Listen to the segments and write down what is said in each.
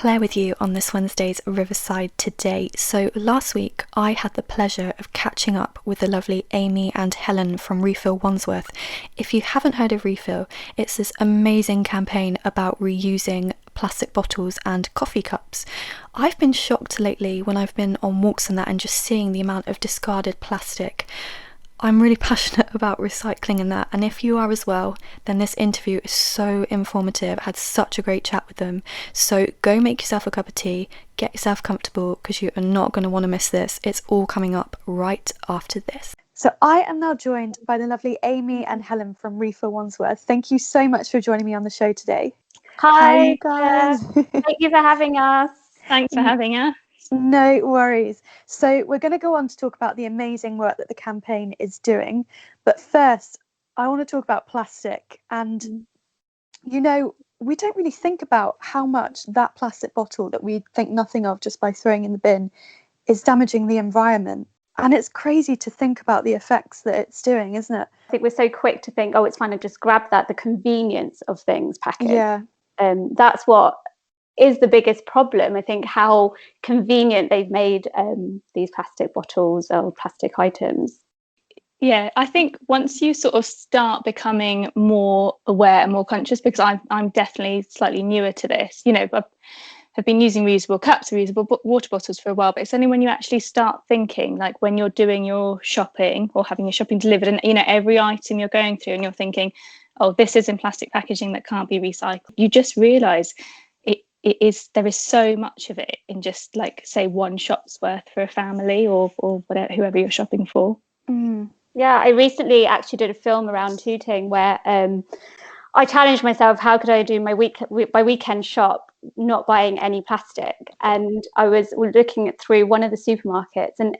Claire with you on this Wednesday's Riverside Today. So last week I had the pleasure of catching up with the lovely Amy and Helen from Refill Wandsworth. If you haven't heard of Refill, it's this amazing campaign about reusing plastic bottles and coffee cups. I've been shocked lately when I've been on walks and that and just seeing the amount of discarded plastic. I'm really passionate about recycling and that, and if you are as well, then this interview is so informative. I had such a great chat with them. So go make yourself a cup of tea, get yourself comfortable, because you are not going to want to miss this. It's all coming up right after this. So I am now joined by the lovely Amy and Helen from Refill Wandsworth. Thank you so much for joining me on the show today. Hi guys. Thank you for having us. Thanks for having us. No worries. So we're going to go on to talk about the amazing work that the campaign is doing. But first, I want to talk about plastic. And, you know, we don't really think about how much that plastic bottle that we think nothing of just by throwing in the bin is damaging the environment. And it's crazy to think about the effects that it's doing, isn't it? I think we're so quick to think, oh, it's fine to just grab that, the convenience of things packaged. Yeah. That's what is the biggest problem. I think how convenient they've made these plastic bottles or plastic items. Yeah, I think once you sort of start becoming more aware and more conscious, because I'm definitely slightly newer to this, you know, I've been using reusable cups, reusable water bottles for a while, but it's only when you actually start thinking, like when you're doing your shopping or having your shopping delivered, and you know, every item you're going through and you're thinking, oh, this is in plastic packaging that can't be recycled, you just realise there is so much of it in just, like, say, one shop's worth for a family or whatever, whoever you're shopping for. Yeah, I recently actually did a film around tooting where I challenged myself, how could I do my weekend shop not buying any plastic? And I was looking through one of the supermarkets, and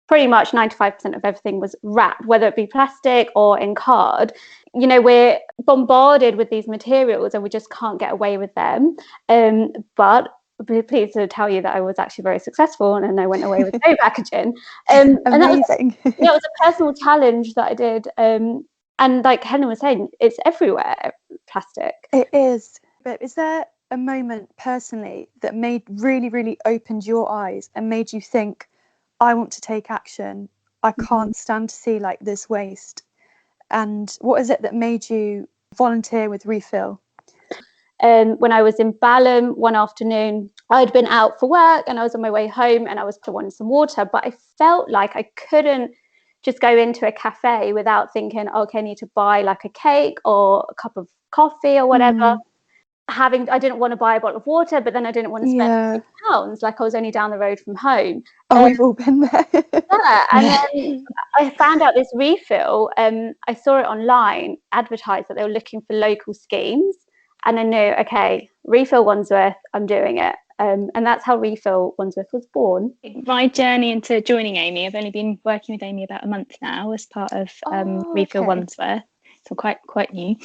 pretty much 95% of everything was wrapped, whether it be plastic or in card. You know, we're bombarded with these materials and we just can't get away with them. But I'm pleased to tell you that I was actually very successful and I went away with no packaging. Amazing. And that was a personal challenge that I did. And like Helen was saying, it's everywhere, plastic. It is. But is there a moment personally that really opened your eyes and made you think, I want to take action? I can't stand to see like this waste. And what is it that made you volunteer with Refill? When I was in Balham one afternoon, I'd been out for work and I was on my way home and I was wanting some water, but I felt like I couldn't just go into a cafe without thinking, okay, I need to buy like a cake or a cup of coffee or whatever. I didn't want to buy a bottle of water, but then I didn't want to spend £50, like I was only down the road from home. We've all been there. Yeah, and then I found out this Refill. I saw it online advertised that they were looking for local schemes, and I knew, okay, Refill Wandsworth, I'm doing it. And that's how Refill Wandsworth was born. My journey into joining Amy, I've only been working with Amy about a month now as part of Refill Wandsworth, so quite new.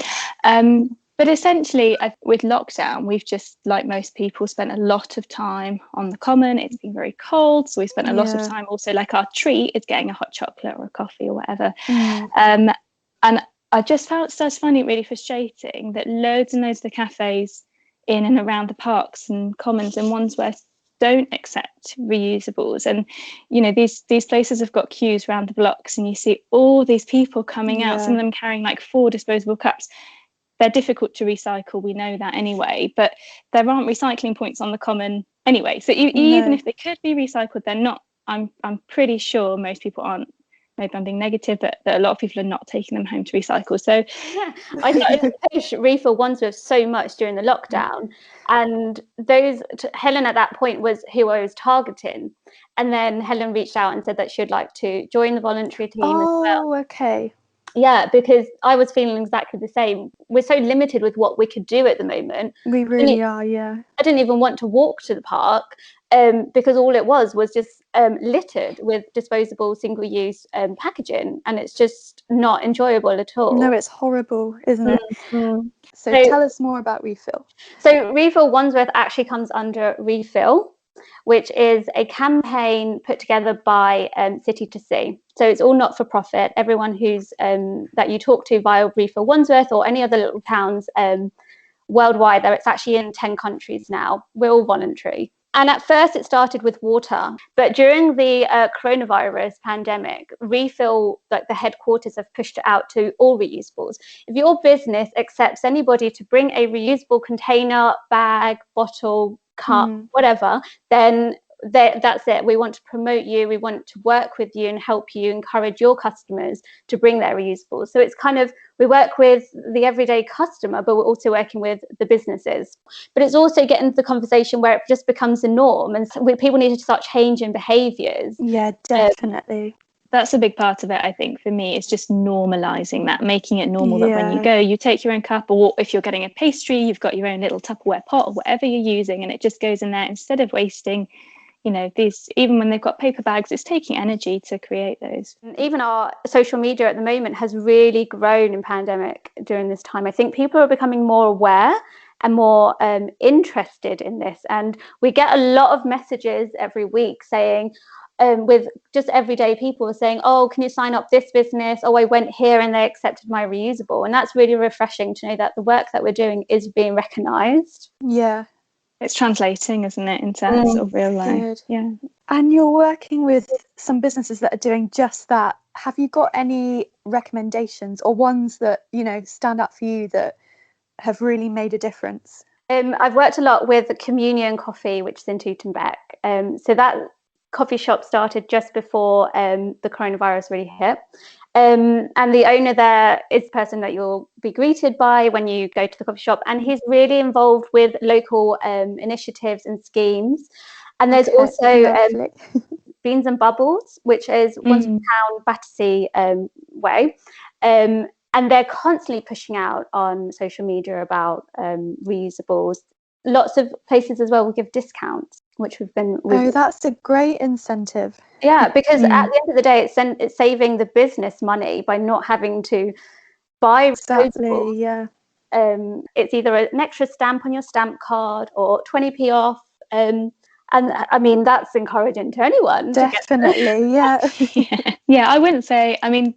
But essentially, with lockdown, we've just, like most people, spent a lot of time on the common. It's been very cold, so we spent a lot of time also, like, our treat is getting a hot chocolate or a coffee or whatever. And I just started finding it really frustrating that loads and loads of the cafes in and around the parks and commons in Wandsworth don't accept reusables. And, you know, these places have got queues around the blocks and you see all these people coming out, some of them carrying like 4 disposable cups. They're difficult to recycle, we know that anyway, but there aren't recycling points on the common anyway. So even if they could be recycled, they're not. I'm pretty sure most people aren't. Maybe I'm being negative, but that a lot of people are not taking them home to recycle. So yeah, I started to push Refill Wandsworth so much during the lockdown, and Helen at that point was who I was targeting, and then Helen reached out and said that she'd like to join the voluntary team as well. Oh, okay. Yeah, because I was feeling exactly the same. We're so limited with what we could do at the moment. We really are, yeah. I didn't even want to walk to the park because all it was just littered with disposable single-use packaging, and it's just not enjoyable at all. No, it's horrible, isn't it? So tell us more about Refill. So Refill Wandsworth actually comes under Refill, which is a campaign put together by City to Sea. So it's all not for profit. Everyone who's that you talk to via Refill Wandsworth or any other little towns worldwide. It's actually in 10 countries now. We're all voluntary. And at first it started with water, but during the coronavirus pandemic, Refill, like the headquarters, have pushed it out to all reusables. If your business accepts anybody to bring a reusable container, bag, bottle, cup, whatever, then that's it. We want to promote you. We want to work with you and help you encourage your customers to bring their reusables. So it's kind of, we work with the everyday customer, but we're also working with the businesses. But it's also getting to the conversation where it just becomes the norm, and so people need to start changing behaviours. Yeah, definitely. That's a big part of it, I think, for me. It's just normalising that, making it normal that when you go, you take your own cup, or if you're getting a pastry, you've got your own little Tupperware pot or whatever you're using, and it just goes in there instead of wasting, you know, these, even when they've got paper bags, it's taking energy to create those. Even our social media at the moment has really grown in pandemic during this time. I think people are becoming more aware and more interested in this. And we get a lot of messages every week saying, with just everyday people saying, oh, can you sign up this business? Oh, I went here and they accepted my reusable. And that's really refreshing to know that the work that we're doing is being recognised. Yeah. It's translating, isn't it, into sort of real life. Good. Yeah. And you're working with some businesses that are doing just that. Have you got any recommendations or ones that, you know, stand out for you that have really made a difference? I've worked a lot with Communion Coffee, which is in Tooting Bec. So that coffee shop started just before the coronavirus really hit. And the owner there is the person that you'll be greeted by when you go to the coffee shop, and he's really involved with local initiatives and schemes. And there's also Beans and Bubbles, which is Wandsworth Town, Battersea way, and they're constantly pushing out on social media about reusables. Lots of places as well will give discounts, which we've been. That's a great incentive. Yeah, because at the end of the day, it's saving the business money by not having to buy disposable. Yeah. It's either an extra stamp on your stamp card or 20p off. And I mean, that's encouraging to anyone. Definitely, yeah. Yeah, I wouldn't say. I mean,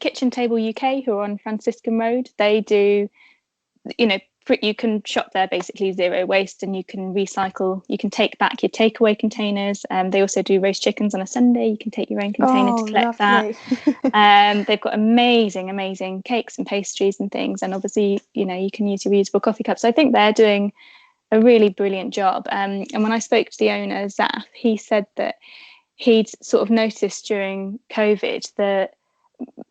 Kitchen Table UK, who are on Franciscan Road, they do, you know, you can shop there basically zero waste, and you can recycle, you can take back your takeaway containers. They also do roast chickens on a Sunday. You can take your own container to collect that. They've got amazing cakes and pastries and things, and obviously, you know, you can use your reusable coffee cups. So I think they're doing a really brilliant job. And when I spoke to the owner, Zaf, he said that he'd sort of noticed during COVID that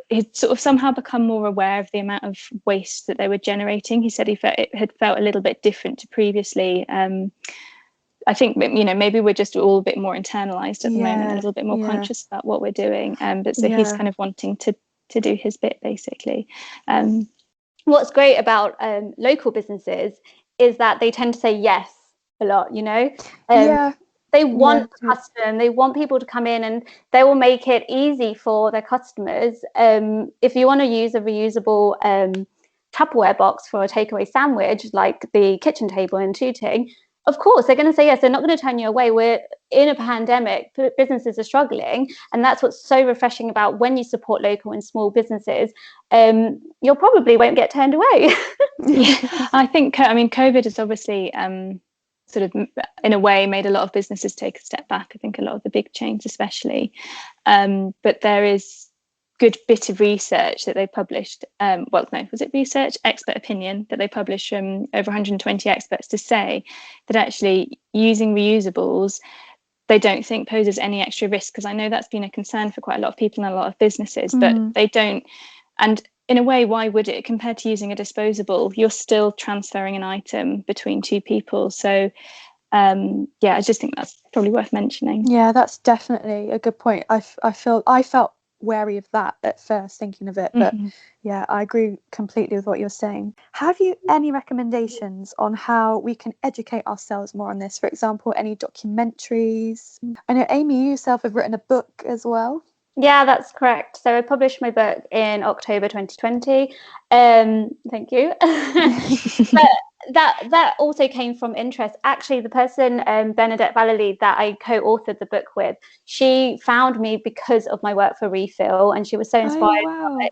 he'd sort of somehow become more aware of the amount of waste that they were generating. He said it had felt a little bit different to previously. I think, you know, maybe we're just all a bit more internalized at the moment, a little bit more conscious about what we're doing. But so he's kind of wanting to do his bit, basically. What's great about local businesses is that they tend to say yes a lot, you know. They want custom, they want people to come in, and they will make it easy for their customers. If you want to use a reusable Tupperware box for a takeaway sandwich, like the Kitchen Table in Tooting, of course they're going to say yes. They're not going to turn you away. We're in a pandemic, businesses are struggling, and that's what's so refreshing about when you support local and small businesses. You probably won't get turned away. Yeah, I think, I mean, COVID has obviously sort of in a way made a lot of businesses take a step back. I think a lot of the big chains especially, but there is good bit of research that they published, was it research, expert opinion, that they published from over 120 experts to say that actually using reusables, they don't think poses any extra risk, because I know that's been a concern for quite a lot of people and a lot of businesses, but they don't. And in a way, why would it? Compared to using a disposable, you're still transferring an item between two people. So I just think that's probably worth mentioning. Yeah, that's definitely a good point. I felt wary of that at first, thinking of it, but yeah, I agree completely with what you're saying. Have you any recommendations on how we can educate ourselves more on this? For example, any documentaries? I know, Amy, you yourself have written a book as well. Yeah, that's correct. So I published my book in October 2020. Thank you. But that also came from interest. Actually, the person, Bernadette Vallely, that I co-authored the book with, she found me because of my work for Refill, and she was so inspired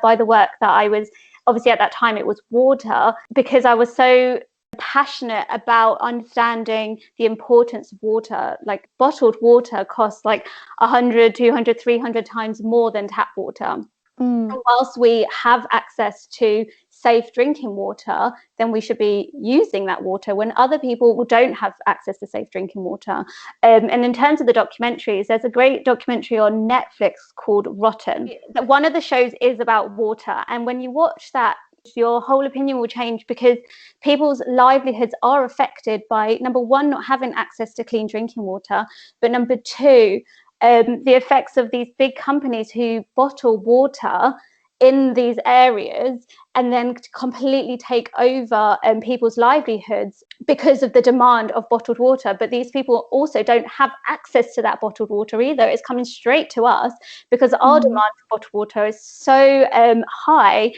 by the work that I was obviously at that time it was water, because I was so passionate about understanding the importance of water. Like bottled water costs like 100, 200, 300 times more than tap water. And whilst we have access to safe drinking water, then we should be using that water when other people don't have access to safe drinking water. And in terms of the documentaries, there's a great documentary on Netflix called Rotten. One of the shows is about water, and when you watch that, your whole opinion will change, because people's livelihoods are affected by, number one, not having access to clean drinking water, but number two, the effects of these big companies who bottle water in these areas and then completely take over people's livelihoods because of the demand of bottled water. But these people also don't have access to that bottled water either. It's coming straight to us because our demand for bottled water is so high.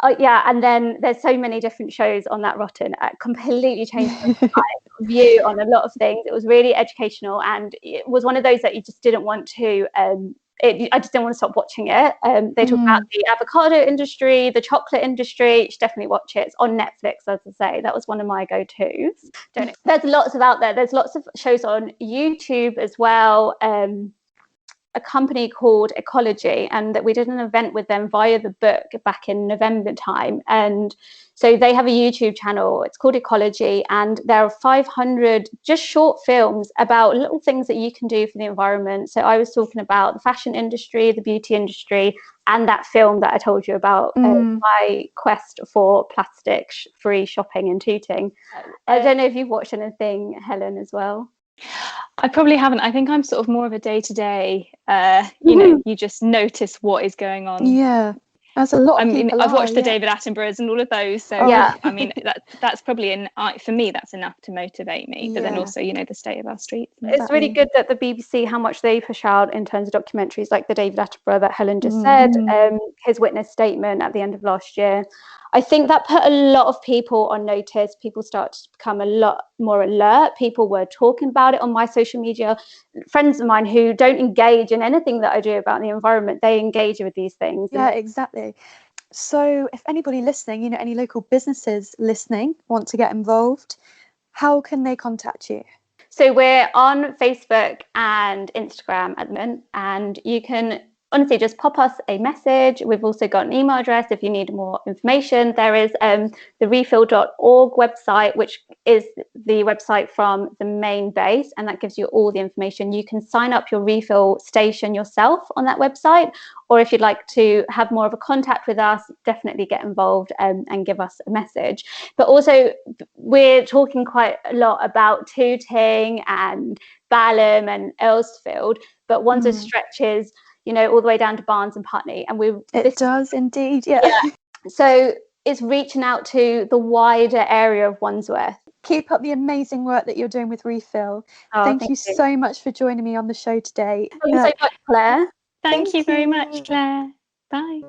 And then there's so many different shows on that Rotten. It completely changed my view on a lot of things. It was really educational, and it was one of those that you just didn't want to I just didn't want to stop watching it. They talk about the avocado industry, the chocolate industry. You should definitely watch it. It's on Netflix, as I say. That was one of my go-tos. There's lots of out there. There's lots of shows on YouTube as well. A company called Ecology, and that we did an event with them via the book back in November time. And so they have a YouTube channel. It's called Ecology, and there are 500 just short films about little things that you can do for the environment. So I was talking about the fashion industry, the beauty industry, and that film that I told you about, my quest for plastic-free shopping in Tooting. I don't know if you've watched anything, Helen, as well. I probably haven't. I think I'm sort of more of a day-to-day, you know, you just notice what is going on. Yeah, there's a lot of people. I've watched the David Attenboroughs and all of those. So yeah, I mean, that's probably for me, that's enough to motivate me. But then also, you know, the state of our streets. It's really good that the BBC, how much they push out in terms of documentaries, like the David Attenborough that Helen just said, his witness statement at the end of last year. I think that put a lot of people on notice. People started to become a lot more alert. People were talking about it on my social media. Friends of mine who don't engage in anything that I do about the environment, they engage with these things. Yeah, exactly. So if anybody listening, you know, any local businesses listening want to get involved, how can they contact you? So we're on Facebook and Instagram at the moment, and you can honestly just pop us a message. We've also got an email address if you need more information. There is the refill.org website, which is the website from the main base, and that gives you all the information. You can sign up your refill station yourself on that website, or if you'd like to have more of a contact with us, definitely get involved and give us a message. But also, we're talking quite a lot about Tooting and Balham and Earlsfield, but Wandsworth stretches, you know, all the way down to Barnes and Putney. And it does indeed, yeah. So it's reaching out to the wider area of Wandsworth. Keep up the amazing work that you're doing with Refill. Thank you so much for joining me on the show today. Thank you so much, Claire. Thank you very much, Claire. Bye.